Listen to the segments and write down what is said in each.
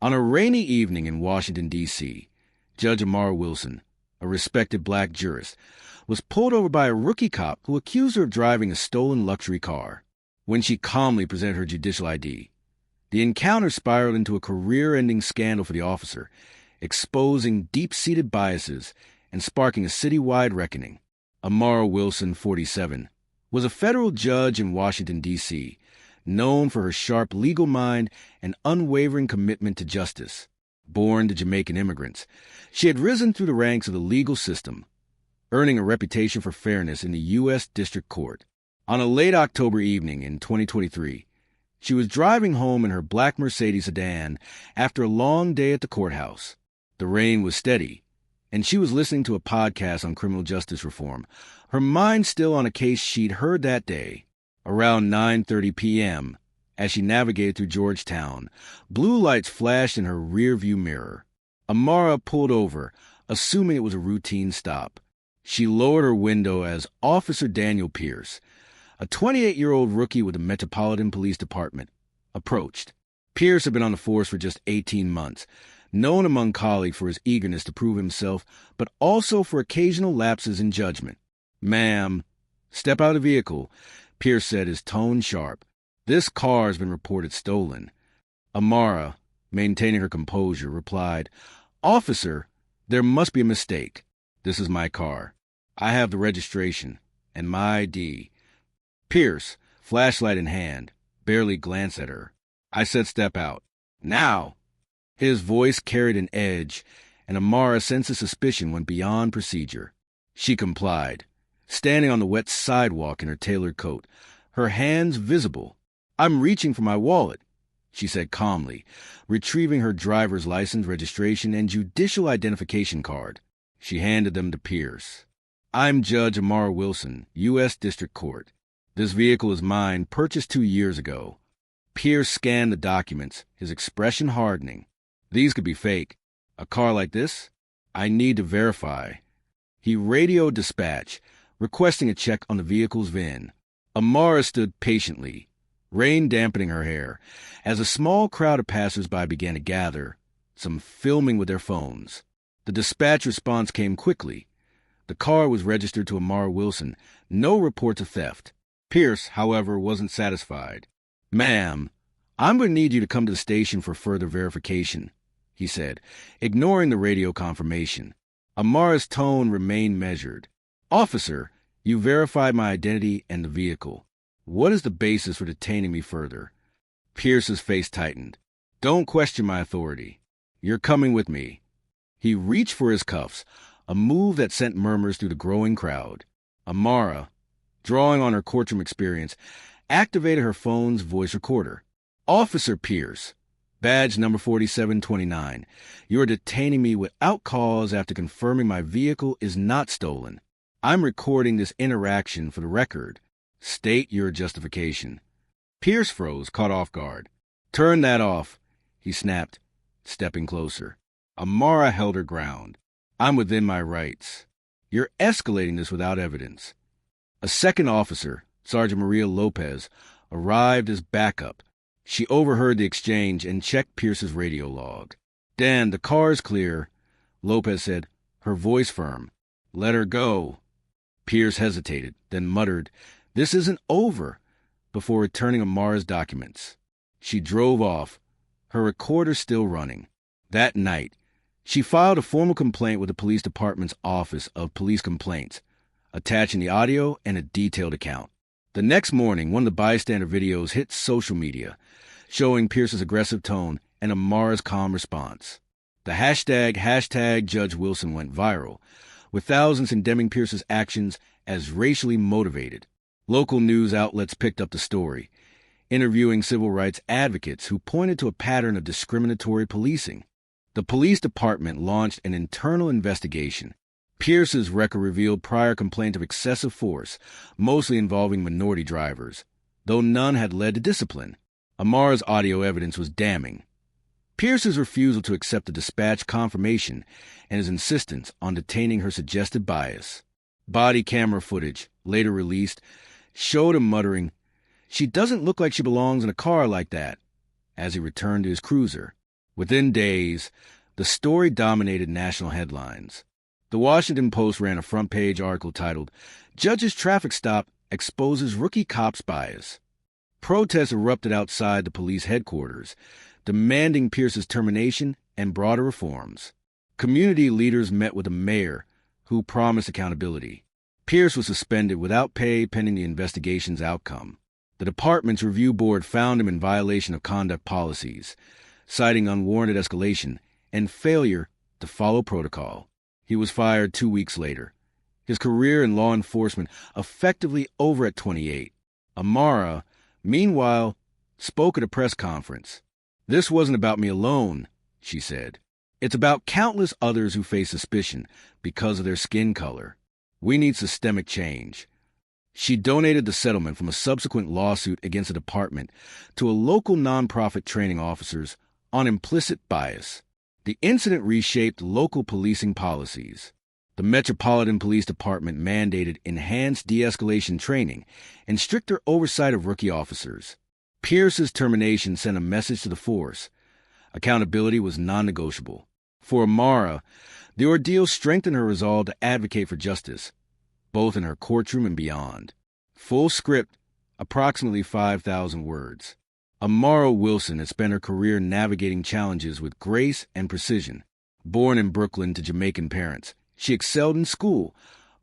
On a rainy evening in Washington, D.C., Judge Amara Wilson, a respected black jurist, was pulled over by a rookie cop who accused her of driving a stolen luxury car. When she calmly presented her judicial ID, the encounter spiraled into a career-ending scandal for the officer, exposing deep-seated biases and sparking a citywide reckoning. Amara Wilson, 47, was a federal judge in Washington, D.C., known for her sharp legal mind and unwavering commitment to justice. Born to Jamaican immigrants, she had risen through the ranks of the legal system, earning a reputation for fairness in the U.S. District Court. On a late October evening in 2023, she was driving home in her black Mercedes sedan after a long day at the courthouse. The rain was steady, and she was listening to a podcast on criminal justice reform, her mind still on a case she'd heard that day. Around 9:30 p.m., as she navigated through Georgetown, blue lights flashed in her rearview mirror. Amara pulled over, assuming it was a routine stop. She lowered her window as Officer Daniel Pierce, a 28-year-old rookie with the Metropolitan Police Department, approached. Pierce had been on the force for just 18 months, known among colleagues for his eagerness to prove himself, but also for occasional lapses in judgment. "Ma'am, step out of the vehicle," Pierce said, his tone sharp. "This car has been reported stolen." Amara, maintaining her composure, replied, "Officer, there must be a mistake. This is my car. I have the registration and my ID." Pierce, flashlight in hand, barely glanced at her. "I said step out. Now!" His voice carried an edge, and Amara's sense of suspicion went beyond procedure. She complied, standing on the wet sidewalk in her tailored coat, her hands visible. "I'm reaching for my wallet," she said calmly, retrieving her driver's license, registration, and judicial identification card. She handed them to Pierce. "I'm Judge Amara Wilson, U.S. District Court. This vehicle is mine, purchased 2 years ago." Pierce scanned the documents, his expression hardening. "These could be fake. A car like this? I need to verify." He radioed dispatch, requesting a check on the vehicle's VIN. Amara stood patiently, rain dampening her hair, as a small crowd of passers-by began to gather, some filming with their phones. The dispatch response came quickly. The car was registered to Amara Wilson, no reports of theft. Pierce, however, wasn't satisfied. "Ma'am, I'm going to need you to come to the station for further verification," he said, ignoring the radio confirmation. Amara's tone remained measured. "Officer, you verified my identity and the vehicle. What is the basis for detaining me further?" Pierce's face tightened. "Don't question my authority. You're coming with me." He reached for his cuffs, a move that sent murmurs through the growing crowd. Amara, drawing on her courtroom experience, activated her phone's voice recorder. "Officer Pierce, badge number 4729. You are detaining me without cause after confirming my vehicle is not stolen. I'm recording this interaction for the record. State your justification." Pierce froze, caught off guard. "Turn that off," he snapped, stepping closer. Amara held her ground. "I'm within my rights. You're escalating this without evidence." A second officer, Sergeant Maria Lopez, arrived as backup. She overheard the exchange and checked Pierce's radio log. "Dan, the car's clear," Lopez said, her voice firm. "Let her go." Pierce hesitated, then muttered, "This isn't over," before returning Amara's documents. She drove off, her recorder still running. That night, she filed a formal complaint with the police department's Office of Police Complaints, attaching the audio and a detailed account. The next morning, one of the bystander videos hit social media, showing Pierce's aggressive tone and Amara's calm response. The hashtag Judge Wilson went viral, with thousands condemning Pierce's actions as racially motivated. Local news outlets picked up the story, interviewing civil rights advocates who pointed to a pattern of discriminatory policing. The police department launched an internal investigation. Pierce's record revealed prior complaints of excessive force, mostly involving minority drivers, though none had led to discipline. Amara's audio evidence was damning. Pierce's refusal to accept the dispatch confirmation and his insistence on detaining her suggested bias. Body camera footage, later released, showed him muttering, "She doesn't look like she belongs in a car like that," as he returned to his cruiser. Within days, the story dominated national headlines. The Washington Post ran a front-page article titled, "Judge's Traffic Stop Exposes Rookie Cop's Bias." Protests erupted outside the police headquarters, demanding Pierce's termination and broader reforms. Community leaders met with the mayor, who promised accountability. Pierce was suspended without pay pending the investigation's outcome. The department's review board found him in violation of conduct policies, citing unwarranted escalation and failure to follow protocol. He was fired 2 weeks later, his career in law enforcement effectively over at 28. Amara, meanwhile, spoke at a press conference. "This wasn't about me alone," she said. "It's about countless others who face suspicion because of their skin color. We need systemic change." She donated the settlement from a subsequent lawsuit against the department to a local nonprofit training officers on implicit bias. The incident reshaped local policing policies. The Metropolitan Police Department mandated enhanced de-escalation training and stricter oversight of rookie officers. Pierce's termination sent a message to the force. Accountability was non-negotiable. For Amara, the ordeal strengthened her resolve to advocate for justice, both in her courtroom and beyond. Full script, approximately 5,000 words. Amara Wilson had spent her career navigating challenges with grace and precision. Born in Brooklyn to Jamaican parents, she excelled in school,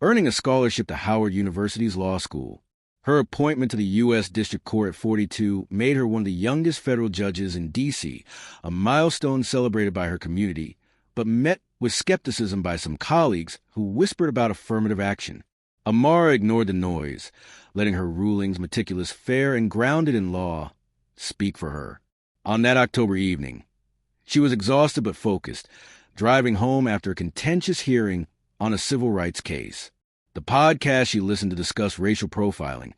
earning a scholarship to Howard University's law school. Her appointment to the U.S. District Court at 42 made her one of the youngest federal judges in D.C., a milestone celebrated by her community, but met with skepticism by some colleagues who whispered about affirmative action. Amara ignored the noise, letting her rulings, meticulous, fair, and grounded in law, speak for her. On that October evening, she was exhausted but focused, driving home after a contentious hearing on a civil rights case. The podcast she listened to discussed racial profiling,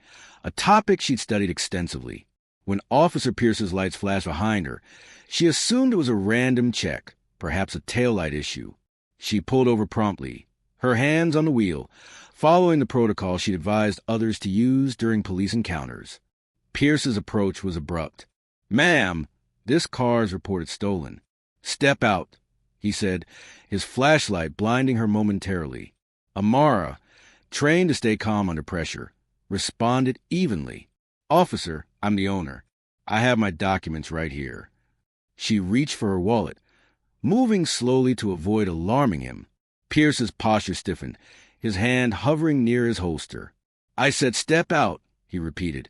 a topic she'd studied extensively. When Officer Pierce's lights flashed behind her, she assumed it was a random check, perhaps a taillight issue. She pulled over promptly, her hands on the wheel, following the protocol she'd advised others to use during police encounters. Pierce's approach was abrupt. "Ma'am, this car is reported stolen." "Step out," he said, his flashlight blinding her momentarily. Amara, trained to stay calm under pressure, responded evenly. "Officer, I'm the owner. I have my documents right here." She reached for her wallet, moving slowly to avoid alarming him. Pierce's posture stiffened, his hand hovering near his holster. "I said step out," he repeated,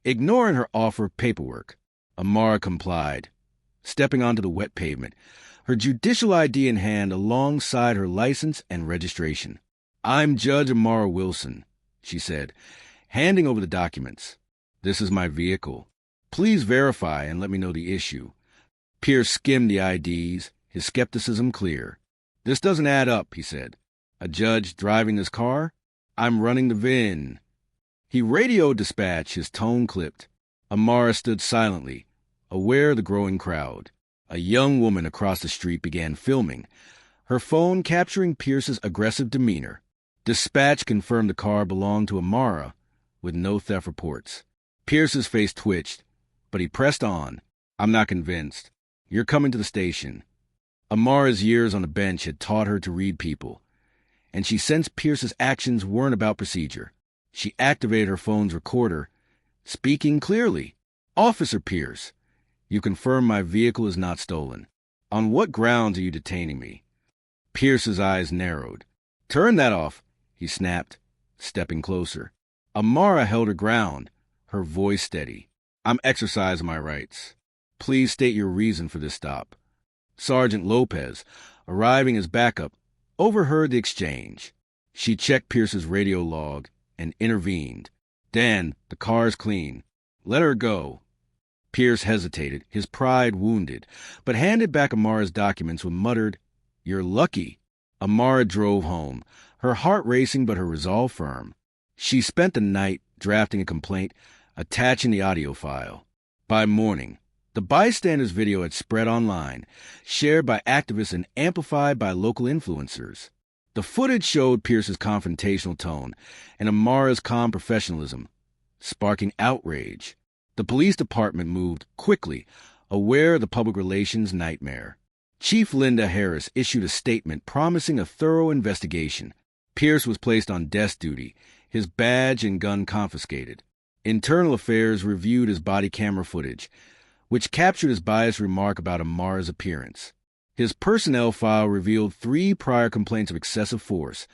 ignoring her offer of paperwork. Amara complied, stepping onto the wet pavement, her judicial ID in hand alongside her license and registration. "I'm Judge Amara Wilson," she said, handing over the documents. "This is my vehicle. Please verify and let me know the issue." Pierce skimmed the IDs, his skepticism clear. "This doesn't add up," he said. "A judge driving this car? I'm running the VIN." He radioed dispatch, his tone clipped. Amara stood silently, aware of the growing crowd. A young woman across the street began filming, her phone capturing Pierce's aggressive demeanor. Dispatch confirmed the car belonged to Amara, with no theft reports. Pierce's face twitched, but he pressed on. "I'm not convinced. You're coming to the station." Amara's years on the bench had taught her to read people, and she sensed Pierce's actions weren't about procedure. She activated her phone's recorder, speaking clearly. "Officer Pierce, you confirm my vehicle is not stolen. On what grounds are you detaining me?" Pierce's eyes narrowed. "Turn that off," he snapped, stepping closer. Amara held her ground, her voice steady. "I'm exercising my rights. Please state your reason for this stop." Sergeant Lopez, arriving as backup, overheard the exchange. She checked Pierce's radio log and intervened. "Dan, the car's clean. Let her go." Pierce hesitated, his pride wounded, but handed back Amara's documents with muttered, "You're lucky." Amara drove home, her heart racing but her resolve firm. She spent the night drafting a complaint, attaching the audio file. By morning, the bystander's video had spread online, shared by activists and amplified by local influencers. The footage showed Pierce's confrontational tone and Amara's calm professionalism, sparking outrage. The police department moved quickly, aware of the public relations nightmare. Chief Linda Harris issued a statement promising a thorough investigation. Pierce was placed on desk duty, his badge and gun confiscated. Internal Affairs reviewed his body camera footage, which captured his biased remark about Amara's appearance. His personnel file revealed 3 prior complaints of excessive force,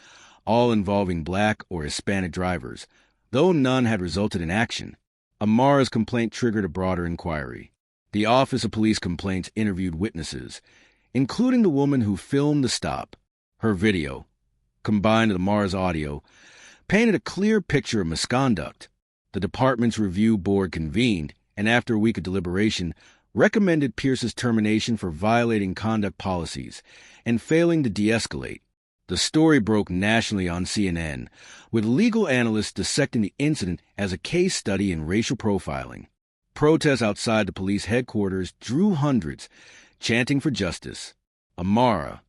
all involving black or Hispanic drivers, though none had resulted in action. Amara's complaint triggered a broader inquiry. The Office of Police Complaints interviewed witnesses, including the woman who filmed the stop. Her video, combined with Amara's audio, painted a clear picture of misconduct. The department's review board convened, and after a week of deliberation, recommended Pierce's termination for violating conduct policies and failing to de-escalate. The story broke nationally on CNN, with legal analysts dissecting the incident as a case study in racial profiling. Protests outside the police headquarters drew hundreds, chanting for justice. Amara,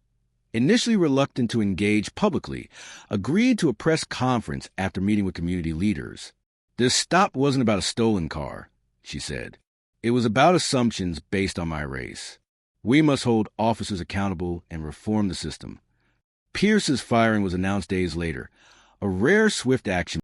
initially reluctant to engage publicly, agreed to a press conference after meeting with community leaders. "This stop wasn't about a stolen car," she said. "It was about assumptions based on my race. We must hold officers accountable and reform the system." Pierce's firing was announced days later, a rare swift action